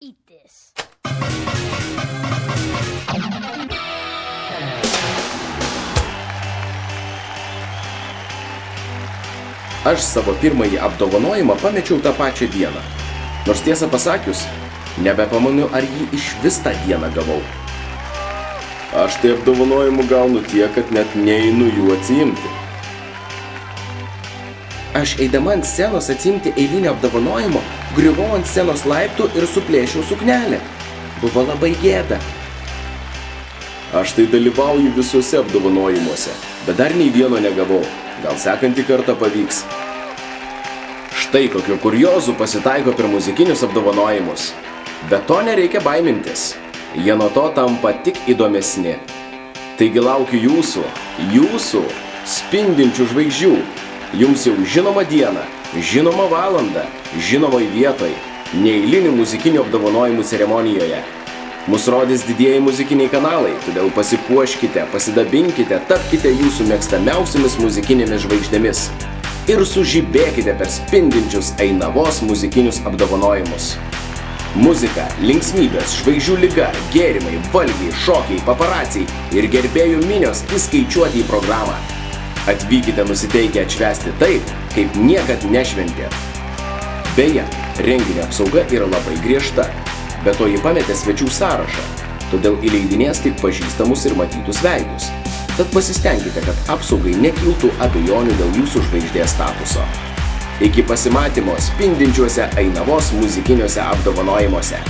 Eat this. Aš savo pirmąjį apdovanojimą pamečiau tą pačią dieną. Nors tiesą pasakius, nebepamaniu, ar jį iš vis tą dieną gavau. Aš tai apdovanojimų gaunu tiek, kad net neinu jų atsiimti. Aš eidama ant scenos atsiimti eilinio apdovanojimo, griuvau ant scenos laiptų ir suplėšiau suknelę. Buvo labai gėda. Aš tai dalyvauju visuose apdovanojimuose, bet dar nei vieno negavau. Gal sekantį kartą pavyks. Štai kokių kuriozų pasitaiko per muzikinius apdovanojimus. Bet to nereikia baimintis. Jie nuo to tampa tik įdomesni. Taigi laukiu jūsų spindinčių žvaigždžių. Jums jau žinoma diena, žinoma valanda, žinomoj vietoj, neeilinių muzikinių apdovanojimų ceremonijoje. Mus rodys didieji muzikiniai kanalai, todėl pasipuoškite, pasidabinkite, tapkite jūsų mėgstamiausiamis muzikinėmis žvaigždėmis ir sužibėkite per spindinčius Ainavos muzikinius apdovanojimus. Muzika, linksmybės, žvaigždžių liga, gėrimai, valgiai, šokiai, paparaciai ir gerbėjų minios įskaičiuoti į programą. Atvykite nusiteikę atšvęsti taip, kaip niekad nešventėt. Beje, renginio apsauga yra labai griežta, be to ji pametė svečių sąrašą, todėl įleidinės tik pažįstamus ir matytus veidus. Tad pasistengkite, kad apsaugai nekiltų abejonių dėl jūsų žvaigždės statuso. Iki pasimatymo spindinčiuose Ainavos muzikiniuose apdovanojimuose.